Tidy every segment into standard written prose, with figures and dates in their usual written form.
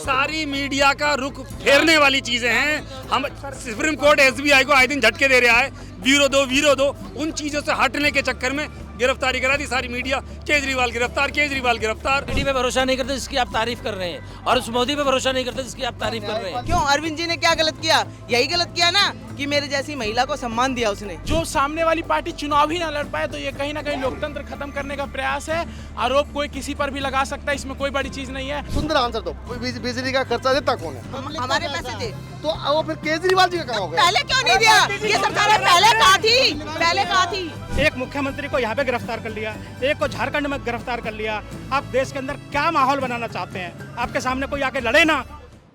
सारी मीडिया का रुख फेरने वाली चीजें हैं। हम सुप्रीम कोर्ट एसबीआई को आए दिन झटके दे रहा है, वीरो दो उन चीजों से हटने के चक्कर में गिरफ्तारी करा दी सारी मीडिया। केजरीवाल गिरफ्तार। ईडी पे भरोसा नहीं करते जिसकी आप तारीफ कर रहे हैं, और उस मोदी पे भरोसा नहीं करते जिसकी आप तारीफ कर रहे हैं। क्यों? अरविंद जी ने क्या गलत किया? यही गलत किया ना कि मेरे जैसी महिला को सम्मान दिया उसने। जो सामने वाली पार्टी चुनाव ही ना लड़ पाए तो ये कहीं ना कहीं लोकतंत्र खत्म करने का प्रयास है। आरोप कोई किसी पर भी लगा सकता है, इसमें कोई बड़ी चीज नहीं है। सुंदर आंसर दो। बिजली का खर्चा देता कौन है? हमारे पैसे थे तो वो फिर केजरीवाल जी का कहाँ हो गया? पहले क्यों नहीं दिया? ये सरकार पहले कहा थी। एक मुख्यमंत्री को यहाँ पे गिरफ्तार कर लिया, एक को झारखंड में गिरफ्तार कर लिया। आप देश के अंदर क्या माहौल बनाना चाहते हैं? आपके सामने कोई आके लड़े ना।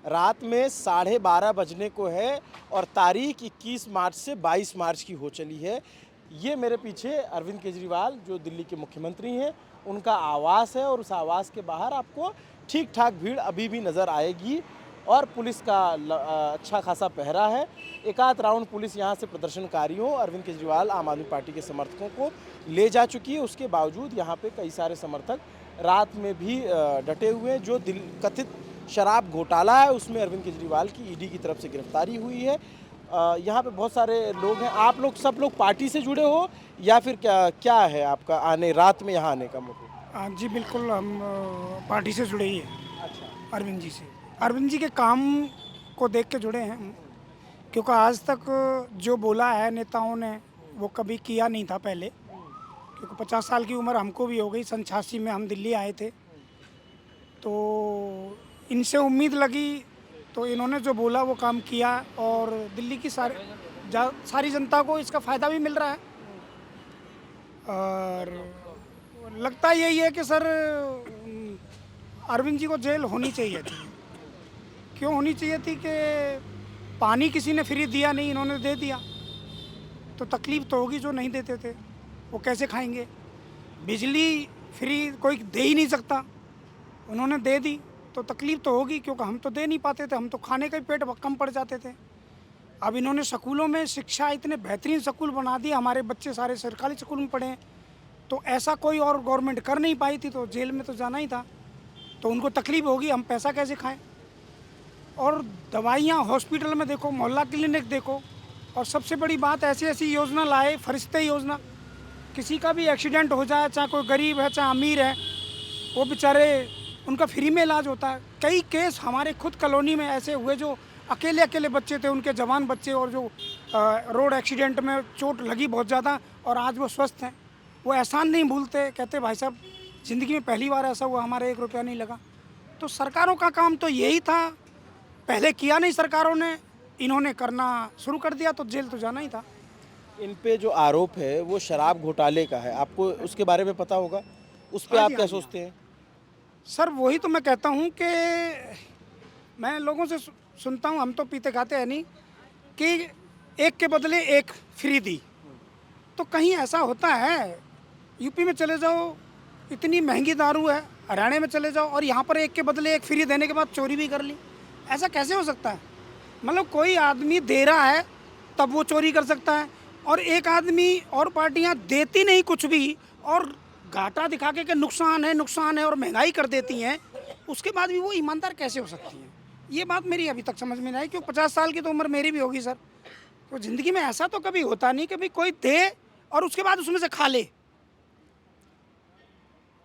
रात में 12:30 बजने को है और तारीख 21 मार्च से 22 मार्च की हो चली है। ये मेरे पीछे अरविंद केजरीवाल जो दिल्ली के मुख्यमंत्री हैं उनका आवास है, और उस आवास के बाहर आपको ठीक ठाक भीड़ अभी भी नज़र आएगी और पुलिस का अच्छा खासा पहरा है। एक आध राउंड पुलिस यहाँ से प्रदर्शनकारियों, अरविंद केजरीवाल आम आदमी पार्टी के समर्थकों को ले जा चुकी है। उसके बावजूद यहाँ पे कई सारे समर्थक रात में भी डटे हुए हैं। जो कथित शराब घोटाला है उसमें अरविंद केजरीवाल की ईडी की तरफ से गिरफ्तारी हुई है। यहाँ पे बहुत सारे लोग हैं। आप लोग सब लोग पार्टी से जुड़े हो या फिर क्या है आपका रात में यहाँ आने का मोटिव? जी बिल्कुल, हम पार्टी से जुड़े ही हैं। अच्छा, अरविंद जी से, अरविंद जी के काम को देख के जुड़े हैं, क्योंकि आज तक जो बोला है नेताओं ने वो कभी किया नहीं था पहले। क्योंकि 50 साल की उम्र हमको भी हो गई। 87 में हम दिल्ली आए थे, तो इनसे उम्मीद लगी, तो इन्होंने जो बोला वो काम किया, और दिल्ली की सारी जनता को इसका फ़ायदा भी मिल रहा है। और लगता यही है कि सर अरविंद जी को जेल होनी चाहिए थी। क्यों होनी चाहिए थी? कि पानी किसी ने फ्री दिया नहीं, इन्होंने दे दिया, तो तकलीफ़ तो होगी। जो नहीं देते थे वो कैसे खाएंगे? बिजली फ्री कोई दे ही नहीं सकता, उन्होंने दे दी तो तकलीफ़ तो होगी, क्योंकि हम तो दे नहीं पाते थे, हम तो खाने का ही पेट कम पड़ जाते थे। अब इन्होंने स्कूलों में शिक्षा इतने बेहतरीन स्कूल बना दिए, हमारे बच्चे सारे सरकारी स्कूल में पढ़े हैं, तो ऐसा कोई और गवर्नमेंट कर नहीं पाई थी। तो जेल में तो जाना ही था, तो उनको तकलीफ़ होगी, हम पैसा कैसे खाएं? और दवाइयाँ हॉस्पिटल में देखो, मोहल्ला क्लिनिक देखो, और सबसे बड़ी बात ऐसी योजना लाए, फरिश्ते योजना। किसी का भी एक्सीडेंट हो जाए, चाहे कोई गरीब है चाहे अमीर है, वो बेचारे उनका फ्री में इलाज होता है। कई केस हमारे खुद कॉलोनी में ऐसे हुए जो अकेले बच्चे थे, उनके जवान बच्चे, और जो रोड एक्सीडेंट में चोट लगी बहुत ज़्यादा, और आज वो स्वस्थ हैं। वो एहसान नहीं भूलते, कहते भाई साहब ज़िंदगी में पहली बार ऐसा हुआ, हमारा 1 रुपया नहीं लगा। तो सरकारों का काम तो यही था, पहले किया नहीं सरकारों ने, इन्होंने करना शुरू कर दिया, तो जेल तो जाना ही था। इन पे जो आरोप है वो शराब घोटाले का है, आपको उसके बारे में पता होगा, उस पर आप क्या सोचते हैं? सर वही तो मैं कहता हूँ कि मैं लोगों से सुनता हूँ, हम तो पीते खाते हैं नहीं, कि एक के बदले एक फ्री दी। तो कहीं ऐसा होता है? यूपी में चले जाओ, इतनी महंगी दारू है, हरियाणा में चले जाओ, और यहाँ पर एक के बदले एक फ्री देने के बाद चोरी भी कर ली। ऐसा कैसे हो सकता है? मतलब कोई आदमी दे रहा है तब वो चोरी कर सकता है, और एक आदमी और पार्टियाँ देती नहीं कुछ भी, और घाटा दिखा के नुकसान है और महंगाई कर देती हैं, उसके बाद भी वो ईमानदार कैसे हो सकती हैं? ये बात मेरी अभी तक समझ में नहीं आई, क्योंकि 50 साल की तो उम्र मेरी भी होगी सर। तो ज़िंदगी में ऐसा तो कभी होता नहीं कि भाई कोई दे और उसके बाद उसमें से खा ले।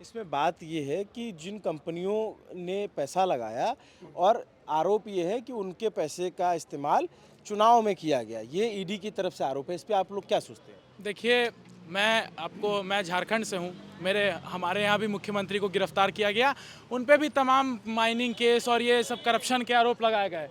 इसमें बात ये है कि जिन कंपनियों ने पैसा लगाया, और आरोप ये है कि उनके पैसे का इस्तेमाल चुनाव में किया गया, ये ईडी की तरफ से आरोप है। इस पे आप लोग क्या सोचते हैं? देखिए, मैं झारखंड से हूँ। हमारे यहाँ भी मुख्यमंत्री को गिरफ्तार किया गया, उन पे भी तमाम माइनिंग केस और ये सब करप्शन के आरोप लगाए गए।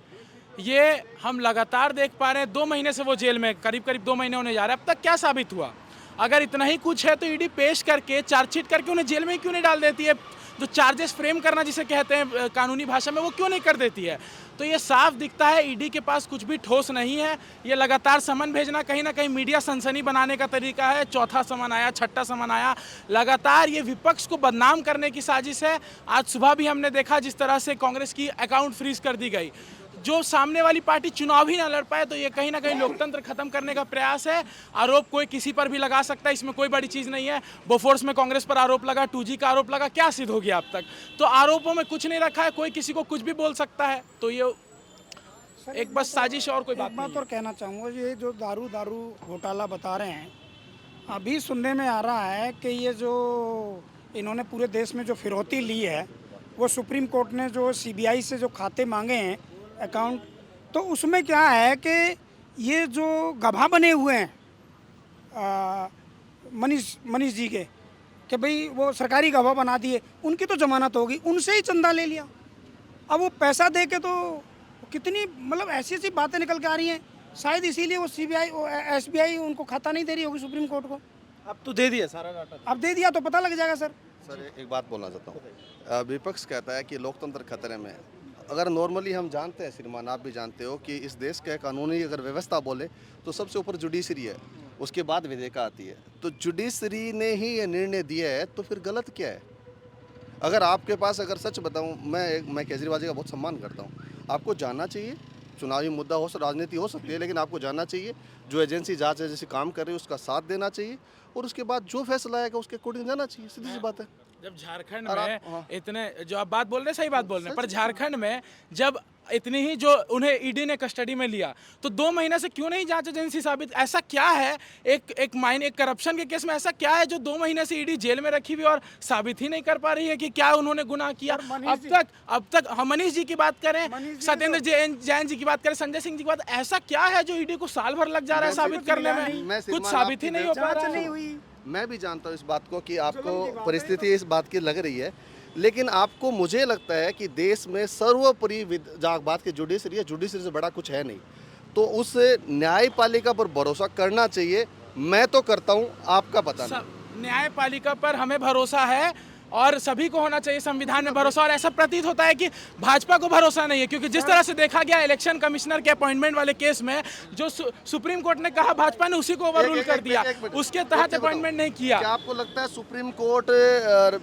ये हम लगातार देख पा रहे हैं, 2 महीने से वो जेल में, करीब 2 महीने होने जा रहे हैं। अब तक क्या साबित हुआ? अगर इतना ही कुछ है तो ईडी पेश करके, चार्जशीट करके उन्हें जेल में क्यों नहीं डाल देती है? जो चार्जेस फ्रेम करना जिसे कहते हैं कानूनी भाषा में, वो क्यों नहीं कर देती है? तो ये साफ दिखता है ईडी के पास कुछ भी ठोस नहीं है। ये लगातार समन भेजना कहीं ना कहीं मीडिया सनसनी बनाने का तरीका है। चौथा समन आया, छठा समन आया, लगातार ये विपक्ष को बदनाम करने की साजिश है। आज सुबह भी हमने देखा जिस तरह से कांग्रेस की अकाउंट फ्रीज कर दी गई। जो सामने वाली पार्टी चुनाव ही ना लड़ पाए, तो ये कहीं ना कहीं लोकतंत्र खत्म करने का प्रयास है। आरोप कोई किसी पर भी लगा सकता है, इसमें कोई बड़ी चीज़ नहीं है। बोफोर्स में कांग्रेस पर आरोप लगा, 2G का आरोप लगा, क्या सिद्ध हो गया अब तक? तो आरोपों में कुछ नहीं रखा है, कोई किसी को कुछ भी बोल सकता है। तो ये एक बस साजिश और कोई बात नहीं और कहना चाहूँगा, ये जो दारू घोटाला बता रहे हैं, अभी सुनने में आ रहा है कि ये जो इन्होंने पूरे देश में जो फिरौती ली है, वो सुप्रीम कोर्ट ने जो CBI से जो खाते मांगे हैं अकाउंट, तो उसमें क्या है कि ये जो गवाह बने हुए हैं मनीष जी के, कि भाई वो सरकारी गवाह बना दिए, उनकी तो जमानत होगी, उनसे ही चंदा ले लिया। अब वो पैसा दे के तो कितनी मतलब ऐसी ऐसी बातें निकल के आ रही हैं, शायद इसीलिए वो CBI SBI उनको खाता नहीं दे रही होगी सुप्रीम कोर्ट को। अब तो दे दिया सारा डाटा, अब दे दिया तो पता लग जाएगा सर। सर एक बात बोलना चाहता हूँ, विपक्ष कहता है कि लोकतंत्र खतरे में है। अगर नॉर्मली हम जानते हैं श्रीमान, आप भी जानते हो कि इस देश के कानूनी अगर व्यवस्था बोले तो सबसे ऊपर जुडिशरी है, उसके बाद विधेयिका आती है। तो जुडिशरी ने ही ये निर्णय दिया है, तो फिर गलत क्या है? अगर आपके पास, अगर सच बताऊं, मैं केजरीवाल जी का बहुत सम्मान करता हूं, आपको जानना चाहिए, चुनावी मुद्दा हो, राजनीति हो सकती है, लेकिन आपको जानना चाहिए जो एजेंसी जांच एजेंसी काम कर रही है उसका साथ देना चाहिए, और उसके बाद जो फैसला आएगा उसके अकॉर्डिंग जाना चाहिए। सीधी सी बात है। जब झारखंड में इतने जो आप बात बोल रहे हैं, सही बात बोल रहे हैं, पर झारखंड में जब इतनी ही जो उन्हें ईडी ने कस्टडी में लिया, तो 2 महीने से क्यों नहीं जांच एजेंसी साबित? ऐसा क्या है एक करप्शन के केस में ऐसा क्या है जो 2 महीने से ईडी जेल में रखी हुई और साबित ही नहीं कर पा रही है कि क्या उन्होंने गुनाह किया? अब तक हम मनीष जी की बात करें, सत्येंद्र जैन जी की बात करें, संजय सिंह जी की बात, ऐसा क्या है जो ईडी को साल भर लग जा रहा है साबित करने में? कुछ साबित ही नहीं हो पा रहा है। मैं भी जानता हूँ इस बात को कि आपको परिस्थिति इस बात की लग रही है, लेकिन आपको, मुझे लगता है कि देश में सर्वोपरि बात की जुडिशरी है, जुडिशरी से बड़ा कुछ है नहीं, तो उस न्यायपालिका पर भरोसा करना चाहिए। मैं तो करता हूँ, आपका पता नहीं। न्यायपालिका पर हमें भरोसा है और सभी को होना चाहिए संविधान में भरोसा, और ऐसा प्रतीत होता है कि भाजपा को भरोसा नहीं है, क्योंकि जिस तरह से देखा गया इलेक्शन कमिश्नर के अपॉइंटमेंट वाले केस में, जो सुप्रीम कोर्ट ने कहा, भाजपा ने उसी को ओवररूल कर दिया, उसके तहत अपॉइंटमेंट नहीं किया। क्या आपको लगता है सुप्रीम कोर्ट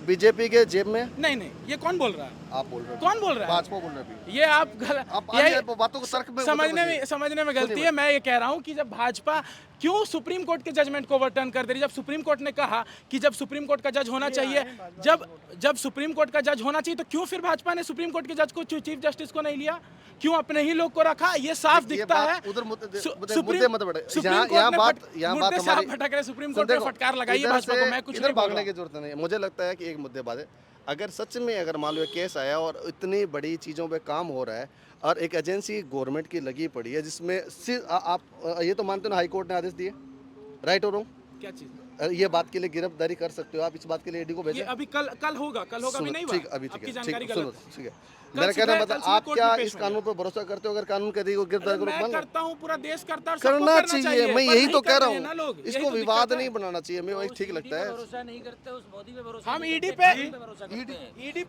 बीजेपी के जेब में? नहीं, ये कौन बोल रहा है? आप बोल रहे हो। कौन बोल रहा है? भाजपा बोल रहे हैं। ये आप बातों को तर्क में समझने में गलती है। मैं ये कह रहा हूँ कि जब भाजपा क्यों सुप्रीम कोर्ट के जजमेंट को ओवरटर्न कर दे रही, जब सुप्रीम कोर्ट ने कहा कि जब सुप्रीम कोर्ट का जज होना चाहिए, जब सुप्रीम कोर्ट का जज होना चाहिए, तो क्यों फिर भाजपा ने सुप्रीम कोर्ट के जज को, चीफ जस्टिस को नहीं लिया? क्यों अपने ही लोग को रखा? ये साफ दिखता है। सुप्रीम कोर्ट में फटकार लगाइए भाजपा को, मैं कुछ नहीं भागने की जरूरत नहीं है। मुझे लगता है कि एक मुद्देबाज है, अगर सच में अगर मान लो केस आया और इतनी बड़ी चीज़ों पे काम हो रहा है और एक एजेंसी गवर्नमेंट की लगी पड़ी है, जिसमें आप ये तो मानते हो ना, हाई कोर्ट ने आदेश दिए, राइट हो रहा हूँ? क्या चीज़? ये बात के लिए गिरफ्तारी कर सकते हो आप, इस बात के लिए ईडी को भेजें। अभी कल होगा, अभी नहीं हुआ। ठीक, अभी ठीक है, ठीक है। कल मेरा कहना मतलब, सुबह आप कोर्ट क्या में इस कानून पर भरोसा करते हो? अगर कानून कहती है गिरफ्तार करो, मैं करता हूँ, पूरा देश करता है, करना चाहिए। मैं यही तो कह रहा हूँ, इसको तो विवाद नहीं बनाना चाहिए। मैं वही ठीक लगता है। भरोसा नहीं करते उस मोदी पे भरोसा, हम ईडी पे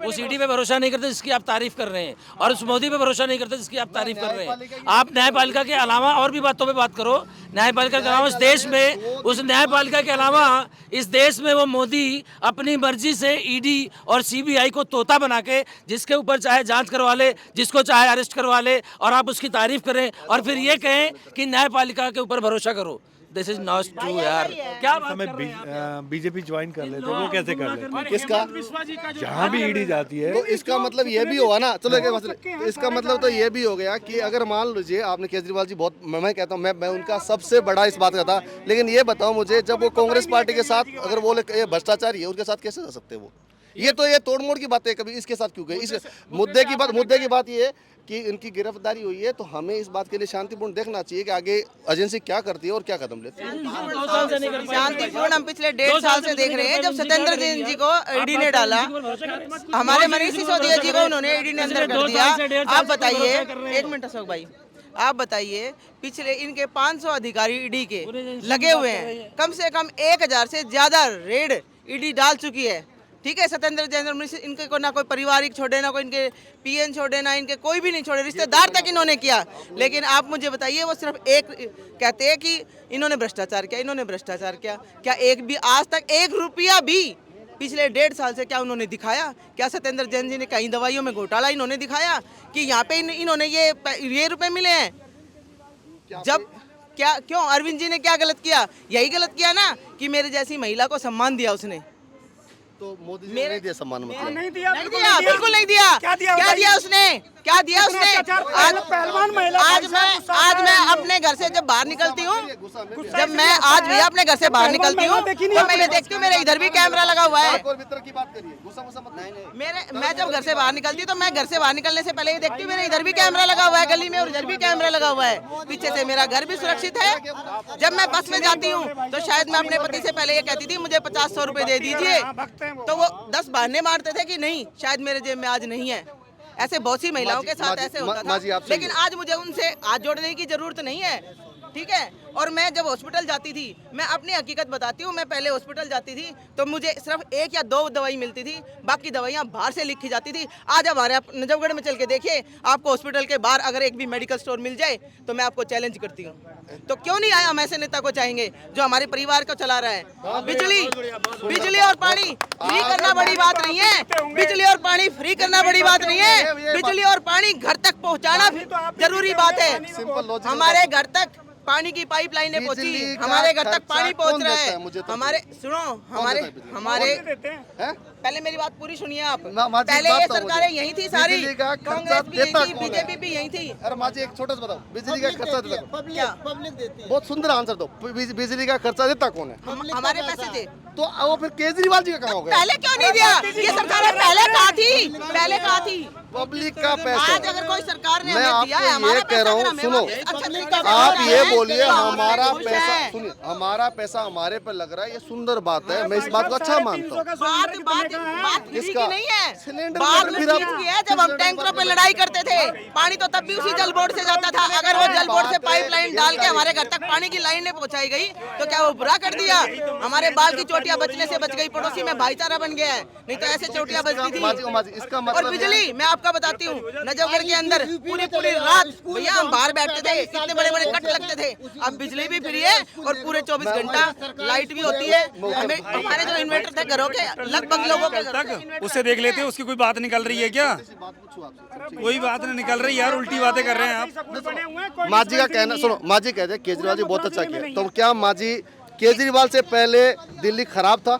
उस ईडी पे भरोसा नहीं करते जिसकी आप तारीफ कर रहे हैं, और उस मोदी पे भरोसा नहीं करते जिसकी आप तारीफ कर रहे हैं। आप न्यायपालिका के अलावा और भी बातों पे बात करो। न्यायपालिका के अलावा इस देश में, उस न्यायपालिका के अलावा इस देश में वो मोदी अपनी मर्जी से ईडी और CBI को तोता बना के, जिसके ऊपर चाहे जांच करवा ले, जिसको चाहे अरेस्ट करवा ले, और आप उसकी तारीफ करें और फिर ये कहें कि न्यायपालिका के ऊपर भरोसा करो। दिस इज नॉट ट्रू यार। क्या बात कर रहे हैं आप? बीजेपी ज्वाइन कर लेते वो कैसे कर लेते? किसका? जहाँ भी ईडी जाती है, तो इसका मतलब ये भी हुआ ना, चलो इसका मतलब तो ये भी हो गया कि अगर मान लीजिए आपने केजरीवाल जी बहुत, मैं कहता हूँ मैं उनका सबसे बड़ा इस बात का था, लेकिन ये बताओ मुझे, जब वो कांग्रेस पार्टी के साथ अगर बोले ये भ्रष्टाचारी है, उनके साथ कैसे जा सकते हैं वो? ये तो ये तोड़ मोड़ की बात है, कभी इसके साथ क्यों गए? इस मुद्दे की बात ये है कि इनकी गिरफ्तारी हुई है, तो हमें इस बात के लिए शांतिपूर्ण देखना चाहिए कि आगे एजेंसी क्या करती है और क्या कदम लेती है। शांतिपूर्ण हम पिछले 1.5 साल से देख रहे हैं। जब सत्येंद्र जैन जी को ईडी ने डाला, हमारे मनीष सिसोदिया जी को उन्होंने ईडी ने अंदर कर दिया। आप बताइए, 1 मिनट अशोक भाई, आप बताइए, पिछले इनके 500 अधिकारी ईडी के लगे हुए हैं, कम से कम 1000 से ज्यादा रेड ईडी डाल चुकी है। ठीक है, सत्येंद्र जैन इनके को ना कोई पारिवारिक छोड़े, ना कोई इनके PN छोड़े, ना इनके कोई भी नहीं छोड़े, रिश्तेदार तक इन्होंने किया। लेकिन आप मुझे बताइए, वो सिर्फ एक कहते हैं कि इन्होंने भ्रष्टाचार किया, इन्होंने भ्रष्टाचार किया। क्या एक भी आज तक 1 रुपया भी पिछले 1.5 साल से क्या उन्होंने दिखाया? क्या सत्येंद्र जैन जी ने कहीं दवाइयों में घोटाला इन्होंने दिखाया कि यहाँ पे इन्होंने ये रुपए मिले हैं? जब क्या क्यों अरविंद जी ने क्या गलत किया? यही गलत किया ना कि मेरे जैसी महिला को सम्मान दिया उसने। तो मोदी जी ने नहीं दिया सम्मान, मतलब नहीं दिया, नहीं दिया, बिल्कुल नहीं दिया। क्या दिया उसने? क्या दिया उसने? पहलवान महिला आज मैं अपने घर से जब बाहर निकलती हूँ, जब मैं आज भी अपने घर से बाहर निकलती हूँ तो मैं ये देखती हूँ मेरे इधर भी कैमरा लगा हुआ है। की बात करिए, गुस्सा मत। मैं जब घर से बाहर निकलती हूँ तो मैं घर से बाहर निकलने से पहले ये देखती हूँ मेरे इधर भी कैमरा लगा हुआ है गली में, और इधर भी कैमरा लगा हुआ है, पीछे से मेरा घर भी सुरक्षित है। जब मैं बस में जाती हूँ तो शायद मैं अपने पति से पहले ये कहती थी मुझे 50-100 रुपए दे दीजिए, तो वो 10 बहाने मारते थे कि नहीं शायद मेरे जेब में आज नहीं है। ऐसे बहुत सी महिलाओं के साथ ऐसे होता था, लेकिन आज मुझे उनसे हाथ जोड़ने की जरूरत नहीं है, ठीक है। और मैं जब हॉस्पिटल जाती थी, मैं अपनी हकीकत बताती हूँ, मैं पहले हॉस्पिटल जाती थी तो मुझे सिर्फ 1 या 2 दवाई मिलती थी, बाकी दवाइयाँ बाहर से लिखी जाती थी। आज हमारे नजफगढ़ में चल के देखिए, आपको हॉस्पिटल के बाहर अगर एक भी मेडिकल स्टोर मिल जाए तो मैं आपको चैलेंज करती हूँ। तो क्यों नहीं आया? हम ऐसे नेता को चाहेंगे जो हमारे परिवार को चला रहा है। बिजली और पानी फ्री करना बड़ी बात नहीं है, बिजली और पानी फ्री करना बड़ी बात नहीं है, बिजली और पानी घर तक पहुँचाना जरूरी बात है। हमारे घर तक पानी की पाइपलाइनें पहुंची, हमारे घर तक पानी पहुंच रहा है। हमारे सुनो, हमारे पहले मेरी बात पूरी सुनिए आप। पहले ये सरकारें यही थी सारी, कांग्रेस भी यही थी, बीजेपी भी यही थी। अरे माँ जी एक छोटा सा बताओ, बिजली का खर्चा देता क्या? बहुत सुंदर आंसर दो, बिजली का खर्चा देता कौन है? हमारे पैसे थे। तो वो फिर केजरीवाल जी का कहाँ हो गया? पहले क्यों नहीं दिया? ये सरकार पहले कहा थी पब्लिक का पैसा। आज अगर कोई सरकार ने मैं हमें दिया है, आपको ये कह रहा हूँ, सुनो, आप ये बोलिए हमारा पैसा, सुनिए, हमारा पैसा हमारे पर लग रहा है, ये सुंदर बात है, मैं इस बात को अच्छा मानता हूँ। बात किसी इसका की नहीं है, सिलेंडर बात पर उस फिर आप- चीज की है जब हम टैंकरों पे लड़ाई करते थे, पानी तो तब भी उसी जल बोर्ड से जाता था। अगर वो जल बोर्ड से पाइपलाइन डाल के हमारे घर तक पानी की लाइनें पहुंचाई गई तो क्या वो बुरा कर दिया? हमारे बाल की चोटियां बचने से बच गई, पड़ोसी में भाईचारा बन गया है, नहीं तो ऐसे चोटियां बचती थी। इसका और मतलब बिजली मैं आपको बताती हूँ, नजफगढ़ के अंदर पूरी रात भैया हम बाहर बैठते थे, कितने बड़े बड़े कट लगते थे। अब बिजली भी फ्री है और पूरे 24 घंटा लाइट भी होती है। हमें हमारे जो इन्वर्टर थे घरों के, लगभग लोगों के घर तक उससे देख लेते हैं, उसकी कोई बात निकल रही है क्या? कोई बात नहीं निकल रही यार, उल्टी बातें कर रहे हैं आप। माँ जी का कहना सुनो, माँ जी कहते हैं केजरीवाल जी बहुत अच्छा किया, तो क्या माँ जी केजरीवाल से पहले दिल्ली खराब था?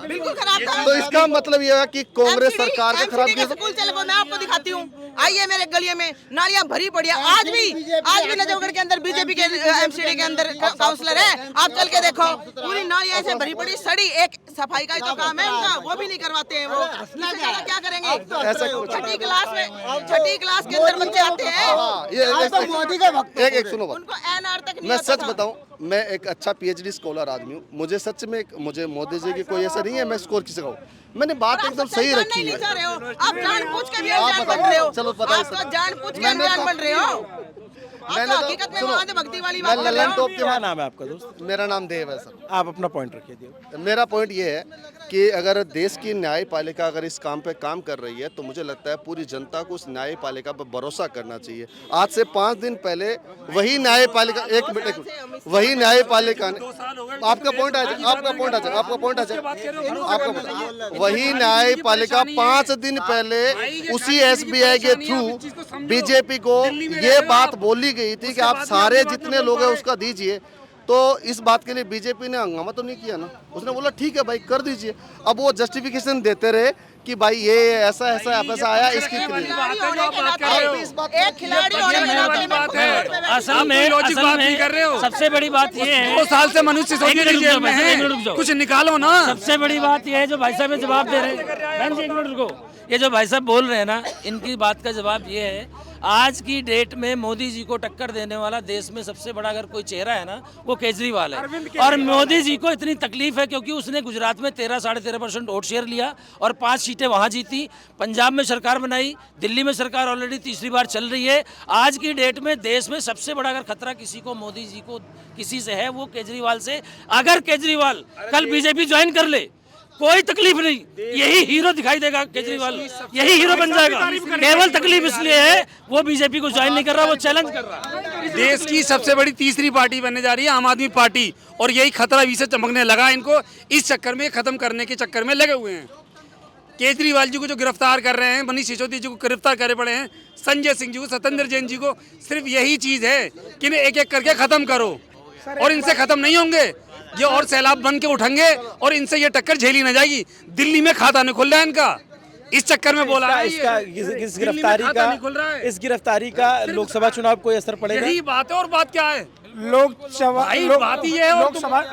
बिल्कुल खराब था। तो इसका मतलब यह है कि कांग्रेस सरकार का खराब किया। स्कूल चले गए, मैं आपको दिखाती हूँ, आइए मेरे गलिये में नालियां भरी पड़ी है। आज भी नजफगढ़ के अंदर बीजेपी के एमसीडी के अंदर काउंसलर है, आप चल के देखो, पूरी नालियां ऐसे भरी पड़ी सड़ी। एक सफाई का ही तो काम है उनका, वो भी नहीं करवाते हैं। वो क्या करेंगे? छठी क्लास के अंदर बच्चे आते हैं, एक सुनो, उनको एनआर तक नहीं मैं आता सच था। बताऊं, मैं एक अच्छा पीएचडी स्कॉलर आदमी हूँ, मुझे सच में मुझे मोदी जी की कोई ऐसा नहीं है मैं स्कोर किसी का हूँ, मैंने बात एकदम सही रखी है। आप जानबूझ के भी अनजान बन रहे हो, चलो बताइए, आप तो जानबूझ के अनजान बन रहे हो। आप तो हकीकत में वहाँ भक्ति वाली बात कर रहे हो। क्या नाम है आपका दोस्त? मेरा नाम देव है सर। आप अपना पॉइंट रखिए दियो। मेरा पॉइंट ये है कि अगर देश की न्यायपालिका अगर इस काम पे काम कर रही है तो मुझे लगता है पूरी जनता को उस न्यायपालिका पर भरोसा करना चाहिए। आज से 5 दिन पहले वही न्यायपालिका वही न्यायपालिका ने आपका पॉइंट वही न्यायपालिका 5 दिन पहले उसी एसबीआई के थ्रू बीजेपी को ये बात बोली गई थी कि आप सारे जितने लोग हैं उसका दीजिए। तो इस बात के लिए बीजेपी ने हंगामा तो नहीं किया ना, उसने बोला ठीक है भाई कर दीजिए। अब वो जस्टिफिकेशन देते रहे कि भाई ये ऐसा आया इसकी एक खिलाड़ी होने के नाते बात है। असल में नहीं कर रहे हो। सबसे बड़ी बात ये है, 2 साल से मनुष्य जेल में है, कुछ निकालो ना। सबसे बड़ी बात ये है जो भाई साहब जवाब दे रहे हैं, बहन जी एक मिनट रुको, ये जो भाई साहब बोल रहे हैं ना, इनकी बात का जवाब ये है, आज की डेट में मोदी जी को टक्कर देने वाला देश में सबसे बड़ा अगर कोई चेहरा है ना वो केजरीवाल है। और मोदी जी को इतनी तकलीफ है क्योंकि उसने गुजरात में 13-13.5% वोट शेयर लिया और 5 सीटें वहाँ जीती, पंजाब में सरकार बनाई, दिल्ली में सरकार ऑलरेडी तीसरी बार चल रही है। आज की डेट में देश में सबसे बड़ा अगर खतरा किसी को मोदी जी को किसी से है वो केजरीवाल से। अगर केजरीवाल कल बीजेपी ज्वाइन कर ले कोई तकलीफ नहीं, यही हीरो दिखाई देगा केजरीवाल, यही हीरो बन जाएगा। केवल तकलीफ इसलिए है वो बीजेपी को ज्वाइन नहीं कर रहा, वो चैलेंज कर रहा है। देश की सबसे बड़ी तीसरी पार्टी बनने जा रही है आम आदमी पार्टी, और यही खतरा अभी से चमकने लगा इनको, इस चक्कर में खत्म करने के चक्कर में लगे हुए हैं। केजरीवाल जी को जो गिरफ्तार कर रहे हैं, मनीष सिसोदिया जी को गिरफ्तार करे पड़े हैं, संजय सिंह जी को, सत्येंद्र जैन जी को, सिर्फ यही चीज़ है कि इन्हें एक एक करके ख़त्म करो, और इनसे ख़त्म नहीं होंगे ये, और सैलाब बन के उठेंगे और इनसे ये टक्कर झेली न जाएगी। दिल्ली में खाता नहीं खुल रहा है इनका, इस चक्कर में बोला है इसका इस गिरफ्तारी का लोकसभा चुनाव कोई असर पड़ेगा? यही बात है, और बात क्या है लोकसभा भाई? बात ही ये है, और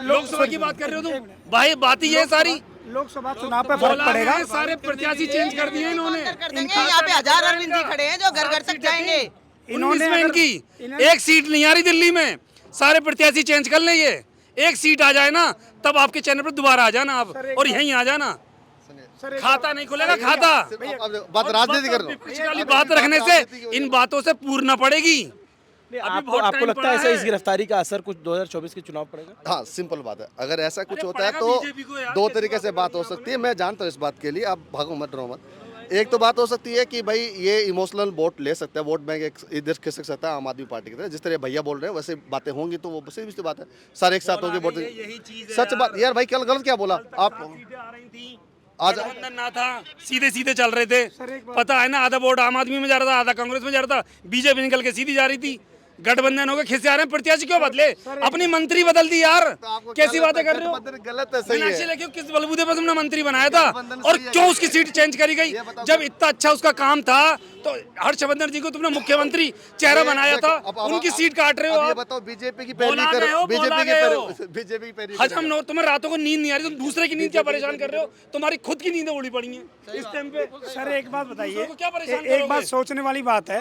लोकसभा की बात कर रहे हो तुम भाई, बात ही ये है सारी। लोकसभा चुनाव पे फर्क पड़ेगा। सारे प्रत्याशी चेंज कर दिए इन्होंने। यहाँ पे 1000 अरविंद जी खड़े हैं जो घर घर तक जाएंगे। इन्होंने इनकी एक सीट नहीं आ रही दिल्ली में, सारे प्रत्याशी चेंज कर लेंगे, एक सीट आ जाए ना तब आपके चैनल पर दोबारा आ जाना आप, और यहीं आ जाना। खाता नहीं खुलेगा, खाता बात राजनीति कर रहा हूँ, बात रखने से इन बातों से पूर्ण पड़ेगी। आपको लगता है ऐसा इस गिरफ्तारी का असर कुछ 2024 के चुनाव पड़ेगा? हाँ, सिंपल बात है। अगर ऐसा कुछ होता है तो दो तरीके से बात हो सकती है। मैं जानता हूँ इस बात के लिए, आप भागो मत, डरो मत। एक तो बात हो सकती है कि भाई ये इमोशनल वोट ले सकता है, वोट बैंक एक इधर खिसक सकता है आम आदमी पार्टी की तरह, जिस तरह भैया बोल रहे हैं वैसे बातें होंगी, तो वो बस भी बात है, सारे एक साथ होंगे वोट। सच बात यार भाई, कल गलत क्या बोला आप? आज ना था, सीधे सीधे चल रहे थे, पता है ना, आधा वोट आम आदमी में जा रहा था, आधा कांग्रेस में जा रहा था, बीजेपी निकल के सीधी जा रही थी। गठबंधन हो गए, खिसे आ रहे हैं, प्रत्याशी क्यों बदले? अपनी मंत्री बदल दी यार, कैसी बातें कर रहे हो? गलत है, सही है। किस बलबूते पर तुमने मंत्री बनाया था, और क्यों उसकी सीट चेंज करी गई? जब इतना अच्छा उसका काम था तो हर्षवर्धन जी को तुमने मुख्यमंत्री चेहरा बनाया था, उनकी सीट काट रहे हो आप। बताओ, बीजेपी की पैरवी करो, बीजेपी की पैरवी हजम न हो, तुम्हें रातों को नींद नहीं आ रही, तुम दूसरे की नींद क्या परेशान कर रहे हो? तुम्हारी खुद की नींदें उड़ी पड़ी हैं इस टाइम पे। सर एक बात बताइए, क्या परेशान एक बात सोचने वाली बात है,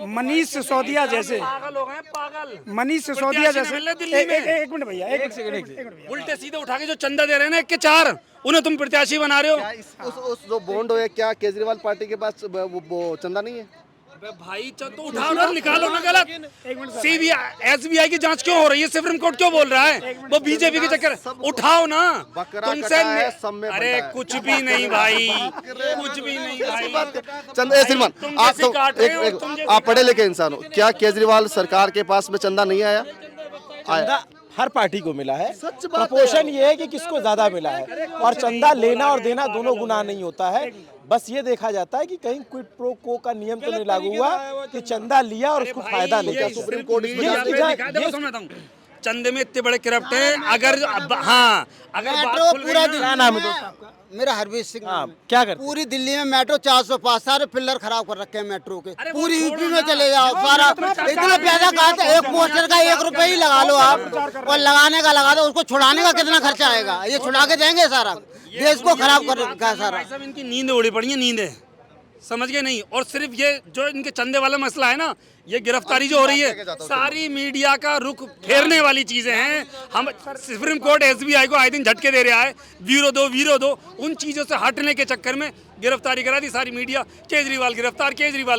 मनीष सिसोदिया जैसे पागल हो गए, पागल। मनीष सिसोदिया जैसे, दिल्ली में एक मिनट भैया, एक सेकंड, उल्टे सीधे उठा के जो चंदा दे रहे हैं ना, 1 के 4, उन्हें तुम प्रत्याशी बना रहे हो। उस जो बॉन्ड है, क्या केजरीवाल पार्टी के पास वो चंदा नहीं है? भाई तो उठाओ ना, निकालो ना, गलत। सीबीआई SBI की जांच क्यों हो रही है? सुप्रीम कोर्ट क्यों बोल रहा है? वो बीजेपी के चक्कर, उठाओ ना तुमसे। अरे कुछ भी नहीं भाई, कुछ भी नहीं भाई। चंदा श्रीमान, आप पढ़े लिखे इंसान हो, क्या केजरीवाल सरकार के पास में चंदा नहीं आया? चंदा हर पार्टी को मिला है, प्रपोर्शन ये है कि किसको ज्यादा मिला है, और चंदा लेना और देना दोनों गुनाह नहीं होता है। बस ये देखा जाता है कि कहीं क्विड प्रो को का नियम तो नहीं लागू हुआ कि चंदा लिया और उसको फायदा नहीं। क्या सुप्रीम कोर्ट चंदे में इतने बड़े करप्ट हैं? अगर हाँ, अगर पूरा क्या नाम है दोस्त आपका? मेरा हरवीर सिंह। क्या करते? पूरी दिल्ली में मेट्रो 405 सारे पिलर खराब कर रखे हैं मेट्रो के। पूरी यूपी में चले जाओ, सारा इतना पैसा कहा था, एक पोस्टर का 1 रुपए ही लगा लो आप, और लगाने का लगा दो, उसको छुड़ाने का कितना खर्चा आएगा? ये छुड़ा के देंगे सारा, देश को खराब कर रखा है सारा। इनकी नींद उड़ी पड़ी है, नींदें, समझ गए नहीं? और सिर्फ ये जो इनके चंदे वाला मसला है ना, ये गिरफ्तारी जो हो रही है, सारी मीडिया का रुख फेरने वाली चीजें हैं। हम सुप्रीम कोर्ट SBI को आए दिन झटके दे रहा है, वीरो दो, उन चीजों से हटने के चक्कर में गिरफ्तारी करा दी सारी मीडिया। केजरीवाल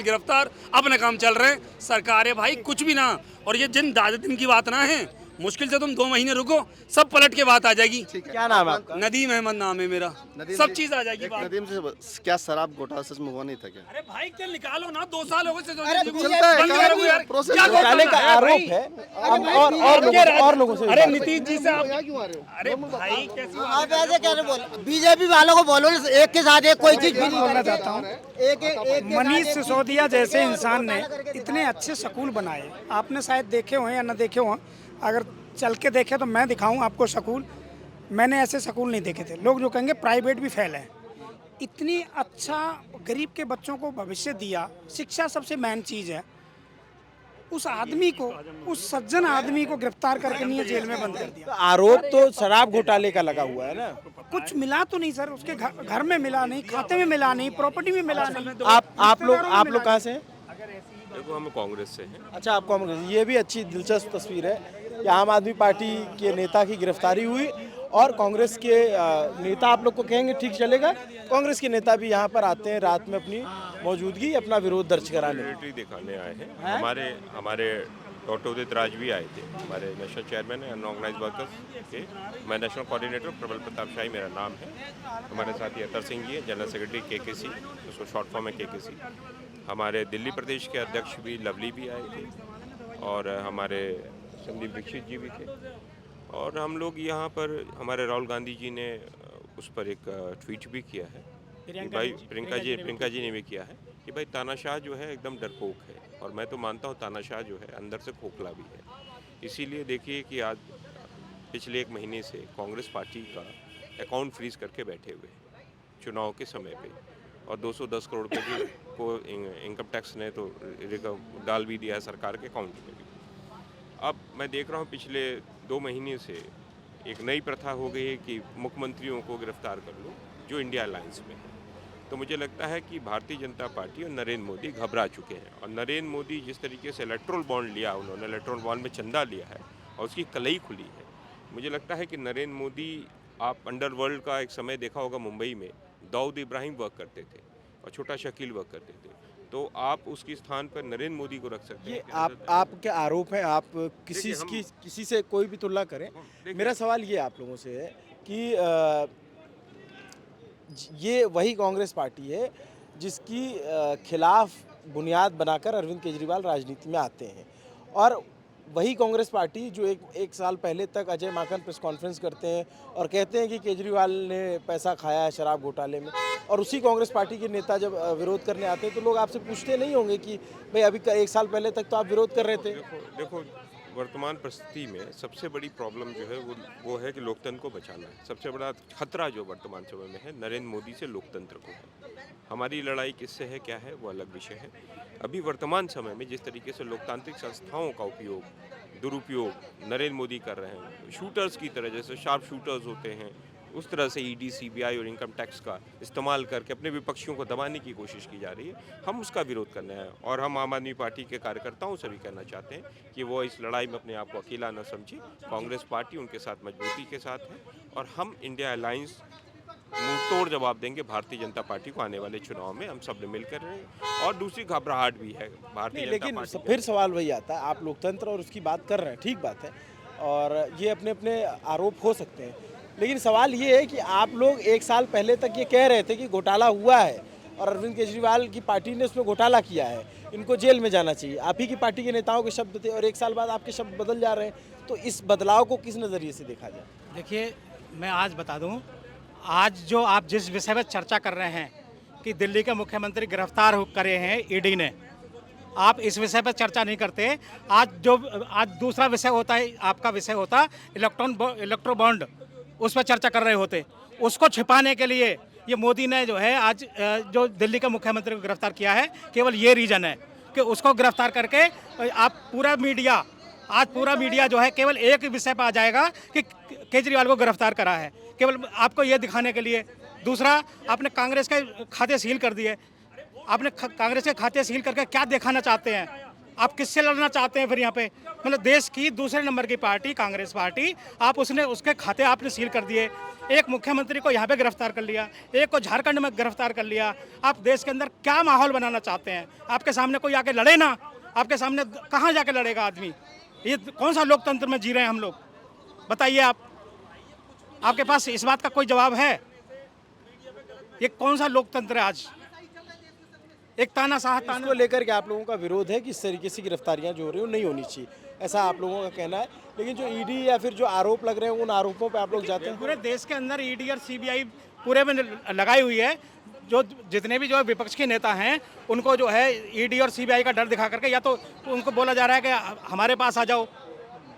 गिरफ्तार, अपने काम चल रहे हैं। सरकार है भाई, कुछ भी ना। और ये जिन 10 दिन की बात ना है, मुश्किल से तुम 2 महीने रुको, सब पलट के बात आ जाएगी। क्या नाम है आपका? नदीम अहमद नाम है मेरा, सब चीज आ जाएगी। नदीम से क्या शराब घोटाला सच में हुआ नहीं था क्या? अरे भाई क्या निकालो ना, 2 साल हो गए घोटाले का आरोप है, और लोगों से। अरे नीतीश जी से आप क्यों आ रहे हो? अरे भाई कैसे आप ऐसे कैसे बोल? बीजेपी वालों को बोलो एक के साथ एक कोई चीज बोलना चाहता हूँ। मनीष सिसोदिया जैसे इंसान ने इतने अच्छे स्कूल बनाए, आपने शायद देखे हो या न देखे हो, अगर चल के देखे तो मैं दिखाऊं आपको स्कूल। मैंने ऐसे स्कूल नहीं देखे थे। लोग जो कहेंगे प्राइवेट भी फेल है, इतनी अच्छा गरीब के बच्चों को भविष्य दिया। शिक्षा सबसे मेन चीज़ है। उस आदमी को, उस सज्जन आदमी को गिरफ्तार करके नहीं जेल में बंद कर दिया। आरोप तो शराब घोटाले का लगा हुआ है ना। कुछ मिला तो नहीं सर, उसके घर में मिला नहीं, खाते में मिला नहीं, प्रॉपर्टी में मिला नहीं। आप लोग कहाँ से हैं? देखो हम कांग्रेस से हैं। अच्छा, आप कांग्रेस। ये भी अच्छी दिलचस्प तस्वीर है कि आम आदमी पार्टी के नेता की गिरफ्तारी हुई और कांग्रेस के नेता, आप लोग को कहेंगे ठीक चलेगा, कांग्रेस के नेता भी यहाँ पर आते हैं रात में अपनी मौजूदगी अपना विरोध दर्ज कराने। सॉलिडेरिटी दिखाने आए हैं। हमारे डॉक्टर उदित राज भी आए थे, हमारे नेशनल चेयरमैन है अनऑर्गेनाइज वर्कर्स के। मैं नेशनल कोऑर्डिनेटर प्रबल प्रताप शाही मेरा नाम है। हमारे साथ ही अतर सिंह जी है, जनरल सेक्रेटरी KKC, उसको शॉर्ट फॉर्म है KKC। हमारे दिल्ली प्रदेश के अध्यक्ष भी लवली भी आए थे, और हमारे संदीप दीक्षित जी भी थे। और हम लोग यहाँ पर, हमारे राहुल गांधी जी ने उस पर एक ट्वीट भी किया है कि भाई प्रियंका जी ने भी किया है कि भाई तानाशाह जो है एकदम डरपोक है, और मैं तो मानता हूँ तानाशाह जो है अंदर से खोखला भी है। इसीलिए देखिए कि आज पिछले 1 महीने से कांग्रेस पार्टी का अकाउंट फ्रीज करके बैठे हुए हैं चुनाव के समय पे, और 210 करोड़ रुपये को इनकम टैक्स ने तो डाल भी दिया है सरकार के अकाउंट में भी। अब मैं देख रहा हूँ पिछले 2 महीने से एक नई प्रथा हो गई है कि मुख्यमंत्रियों को गिरफ्तार कर लो जो इंडिया अलायंस में है। तो मुझे लगता है कि भारतीय जनता पार्टी और नरेंद्र मोदी घबरा चुके हैं, और नरेंद्र मोदी जिस तरीके से इलेक्ट्रोल बॉन्ड लिया, उन्होंने इलेक्ट्रोल बॉन्ड में चंदा लिया है और उसकी कलई खुली है। मुझे लगता है कि नरेंद्र मोदी, आप अंडरवर्ल्ड का एक समय देखा होगा, मुंबई में दाऊद इब्राहिम वर्क करते थे और छोटा शकील वर्क करते थे, तो आप उसकी स्थान पर नरेंद्र मोदी को रख सकते हैं। आपके आरोप हैं, आप किसी से कोई भी तुलना करें। मेरा सवाल ये आप लोगों से है कि ये वही कांग्रेस पार्टी है जिसकी खिलाफ बुनियाद बनाकर अरविंद केजरीवाल राजनीति में आते हैं, और वही कांग्रेस पार्टी जो एक साल पहले तक अजय माकन प्रेस कॉन्फ्रेंस करते हैं और कहते हैं कि केजरीवाल ने पैसा खाया है शराब घोटाले में, और उसी कांग्रेस पार्टी के नेता जब विरोध करने आते हैं तो लोग आपसे पूछते नहीं होंगे कि भाई अभी 1 साल पहले तक तो आप विरोध कर रहे थे। देखो वर्तमान परिस्थिति में सबसे बड़ी प्रॉब्लम जो है वो है कि लोकतंत्र को बचाना है। सबसे बड़ा खतरा जो वर्तमान समय में है नरेंद्र मोदी से लोकतंत्र को है। हमारी लड़ाई किससे है, क्या है, वो अलग विषय है। अभी वर्तमान समय में जिस तरीके से लोकतांत्रिक संस्थाओं का दुरुपयोग नरेंद्र मोदी कर रहे हैं, शूटर्स की तरह, जैसे शार्प शूटर्स होते हैं, उस तरह से ED, CBI और इनकम टैक्स का इस्तेमाल करके अपने विपक्षियों को दबाने की कोशिश की जा रही है। हम उसका विरोध करना है, और हम आम आदमी पार्टी के कार्यकर्ताओं से भी कहना चाहते हैं कि वो इस लड़ाई में अपने आप को अकेला न समझे। कांग्रेस पार्टी उनके साथ मजबूती के साथ है, और हम इंडिया अलायंस मुंह तोड़ जवाब देंगे भारतीय जनता पार्टी को आने वाले चुनाव में। हम सब ने मिलकर रहे हैं, और दूसरी घबराहट भी है भारतीय जनता लेकिन पार्टी। फिर सवाल वही आता है, आप लोकतंत्र और उसकी बात कर रहे हैं, ठीक बात है, और ये अपने अपने आरोप हो सकते हैं, लेकिन सवाल ये है कि आप लोग 1 साल पहले तक ये कह रहे थे कि घोटाला हुआ है और अरविंद केजरीवाल की पार्टी ने उसमें घोटाला किया है, इनको जेल में जाना चाहिए। आप ही की पार्टी के नेताओं के शब्द थे, और 1 साल बाद आपके शब्द बदल जा रहे हैं। तो इस बदलाव को किस नज़रिए से देखा जाए? देखिए, मैं आज बता दूं, आज जो आप जिस विषय पर चर्चा कर रहे हैं कि दिल्ली के मुख्यमंत्री गिरफ्तार करे हैं ED ने, आप इस विषय पर चर्चा नहीं करते। आज दूसरा विषय होता है, आपका विषय होता इलेक्ट्रो बॉन्ड, उस पर चर्चा कर रहे होते। उसको छिपाने के लिए ये मोदी ने जो है आज जो दिल्ली के मुख्यमंत्री को गिरफ्तार किया है, केवल ये रीज़न है कि उसको गिरफ्तार करके आप पूरा मीडिया जो है केवल एक विषय पर आ जाएगा कि केजरीवाल को गिरफ्तार करा है, केवल आपको ये दिखाने के लिए। दूसरा, आपने कांग्रेस के खाते सील कर दिए। आपने कांग्रेस के खाते सील करके क्या दिखाना चाहते हैं? आप किससे लड़ना चाहते हैं फिर यहाँ पे? मतलब देश की दूसरे नंबर की पार्टी कांग्रेस पार्टी, आप उसके खाते आपने सील कर दिए। एक मुख्यमंत्री को यहाँ पे गिरफ्तार कर लिया, एक को झारखंड में गिरफ्तार कर लिया। आप देश के अंदर क्या माहौल बनाना चाहते हैं? आपके सामने कोई आके लड़े ना, आपके सामने कहाँ जाके लड़ेगा आदमी? ये कौन सा लोकतंत्र में जी रहे हैं हम लोग? बताइए आप, आपके पास इस बात का कोई जवाब है? ये कौन सा लोकतंत्र है आज? एक तानाशाह को लेकर के आप लोगों का विरोध है कि इस तरीके से गिरफ्तारियां जो हो रही हैं नहीं होनी चाहिए, ऐसा आप लोगों का कहना है। लेकिन जो ED या फिर जो आरोप लग रहे हैं, उन आरोपों पे आप लोग जाते हैं। पूरे देश के अंदर ED और CBI पूरे में लगाई हुई है। जो जितने भी जो विपक्ष के नेता हैं, उनको जो है ED और CBI का डर दिखा करके, या तो उनको बोला जा रहा है कि हमारे पास आ जाओ,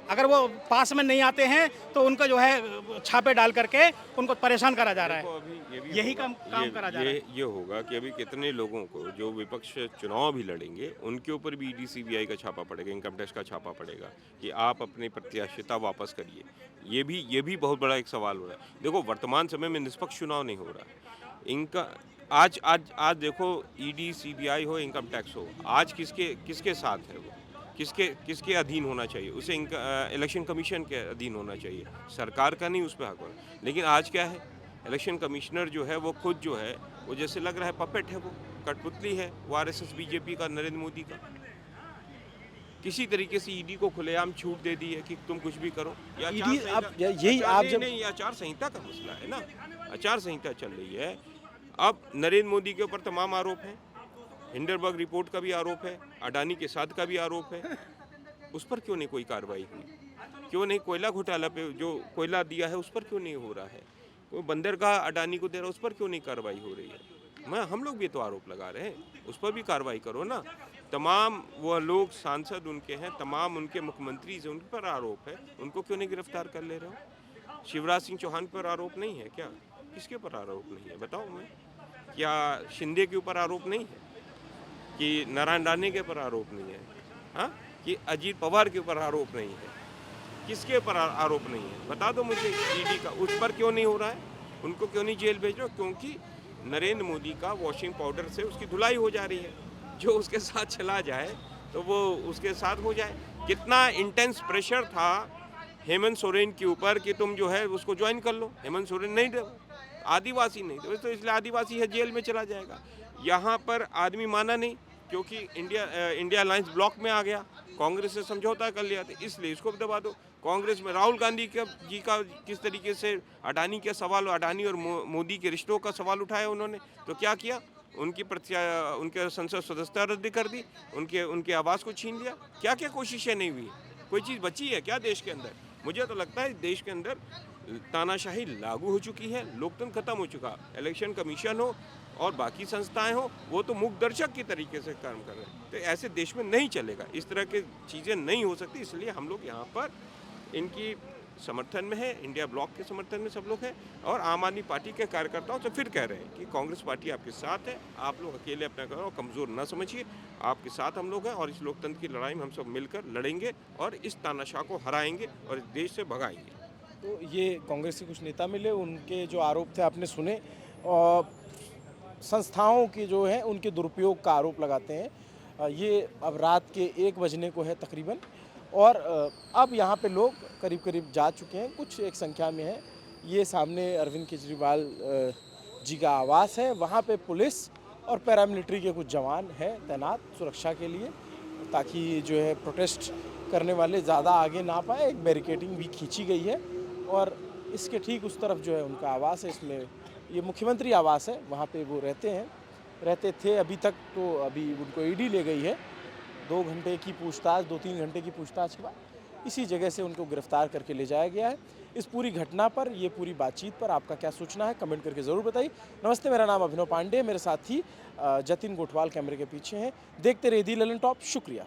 अगर वो पास में नहीं आते हैं तो उनको जो है छापे डाल करके उनको परेशान करा जा रहा है। यही काम करा जा रहा है। ये होगा कि अभी कितने लोगों को जो विपक्ष चुनाव भी लड़ेंगे, उनके ऊपर भी ED CBI का छापा पड़ेगा, इनकम टैक्स का छापा पड़ेगा कि आप अपनी प्रत्याशिता वापस करिए। ये भी बहुत बड़ा एक सवाल हो रहा है। देखो, वर्तमान समय में निष्पक्ष चुनाव नहीं हो रहा। इनका आज देखो, ED CBI हो, इनकम टैक्स हो, आज किसके साथ है? वो किसके अधीन होना चाहिए? उसे इलेक्शन कमीशन के अधीन होना चाहिए, सरकार का नहीं उस पर हक होना। लेकिन आज क्या है, इलेक्शन कमिश्नर जो है वो खुद जो है वो जैसे लग रहा है पपेट है। वो कठपुतली है वो RSS बीजेपी का, नरेंद्र मोदी का। किसी तरीके से ईडी को खुलेआम छूट दे दी है कि तुम कुछ भी करो। ईडी अब यही आप जब नहीं, आचार संहिता का मसला है ना, आचार संहिता चल रही है। अब नरेंद्र मोदी के ऊपर तमाम आरोप हैं, हिंडनबर्ग रिपोर्ट का भी आरोप है, अडानी के साथ का भी आरोप है, उस पर क्यों नहीं कोई कार्रवाई हुई? क्यों नहीं कोयला घोटाला पे जो कोयला दिया है उस पर क्यों नहीं हो रहा है? कोई बंदरगाह अडानी को दे रहा है उस पर क्यों नहीं कार्रवाई हो रही है? हम लोग भी तो आरोप लगा रहे हैं, उस पर भी कार्रवाई करो ना। तमाम वो लोग सांसद उनके हैं, तमाम उनके मुख्यमंत्री से उन पर आरोप है, उनको क्यों नहीं गिरफ्तार कर ले रहे हो? शिवराज सिंह चौहान पर आरोप नहीं है क्या? किसके ऊपर आरोप नहीं है बताओ मैं? क्या शिंदे के ऊपर आरोप नहीं है? कि नारायण राणे के ऊपर आरोप नहीं है? हाँ, कि अजीत पवार के ऊपर आरोप नहीं है? किसके ऊपर आरोप नहीं है बता दो मुझे। ईडी का उस पर क्यों नहीं हो रहा है? उनको क्यों नहीं जेल भेज रहे हो? क्योंकि नरेंद्र मोदी का वॉशिंग पाउडर से उसकी धुलाई हो जा रही है। जो उसके साथ चला जाए तो वो उसके साथ हो जाए। कितना इंटेंस प्रेशर था हेमंत सोरेन के ऊपर कि तुम जो है उसको ज्वाइन कर लो। हेमंत सोरेन नहीं दे, आदिवासी नहीं दे, तो इसलिए आदिवासी है जेल में चला जाएगा। यहाँ पर आदमी माना नहीं क्योंकि इंडिया अलायंस ब्लॉक में आ गया, कांग्रेस से समझौता कर लिया था, इसलिए इसको दबा दो। कांग्रेस में राहुल गांधी जी का किस तरीके से अडानी के सवाल, अडानी और मोदी के रिश्तों का सवाल उठाया उन्होंने, तो क्या किया? उनके संसद सदस्यता रद्द कर दी, उनके आवास को छीन लिया। क्या क्या कोशिशें नहीं हुई? कोई चीज़ बची है क्या देश के अंदर? मुझे तो लगता है देश के अंदर तानाशाही लागू हो चुकी है, लोकतंत्र खत्म हो चुका। इलेक्शन कमीशन हो और बाकी संस्थाएं हो, वो तो मूक दर्शक की तरीके से काम कर रहे हैं। तो ऐसे देश में नहीं चलेगा, इस तरह की चीज़ें नहीं हो सकती। इसलिए हम लोग यहाँ पर इनकी समर्थन में है, इंडिया ब्लॉक के समर्थन में सब लोग हैं, और आम आदमी पार्टी के कार्यकर्ताओं से फिर कह रहे हैं कि कांग्रेस पार्टी आपके साथ है, आप लोग अकेले अपना करो, कमज़ोर ना समझिए, आपके साथ हम लोग हैं और इस लोकतंत्र की लड़ाई में हम सब मिलकर लड़ेंगे और इस तानाशाह को हराएंगे और इस देश से भगाएंगे। तो ये कांग्रेस के कुछ नेता मिले, उनके जो आरोप थे आपने सुने, और संस्थाओं के जो है उनके दुरुपयोग का आरोप लगाते हैं। ये अब रात के 1 बजने को है तकरीबन, और अब यहाँ पे लोग करीब करीब जा चुके हैं, कुछ एक संख्या में है। ये सामने अरविंद केजरीवाल जी का आवास है, वहाँ पे पुलिस और पैरामिलिट्री के कुछ जवान हैं तैनात सुरक्षा के लिए, ताकि जो है प्रोटेस्ट करने वाले ज़्यादा आगे ना पाए। एक बैरिकेडिंग भी खींची गई है और इसके ठीक उस तरफ जो है उनका आवास है। इसमें ये मुख्यमंत्री आवास है, वहाँ पे वो रहते थे अभी तक। तो अभी उनको ईडी ले गई है, 2 घंटे की पूछताछ, 2-3 घंटे की पूछताछ के बाद इसी जगह से उनको गिरफ्तार करके ले जाया गया है। इस पूरी घटना पर, ये पूरी बातचीत पर आपका क्या सोचना है कमेंट करके ज़रूर बताइए। नमस्ते, मेरा नाम अभिनव पांडे, मेरे साथी जतिन गोठवाल कैमरे के पीछे हैं। देखते रहिए दी ललन टॉप। शुक्रिया।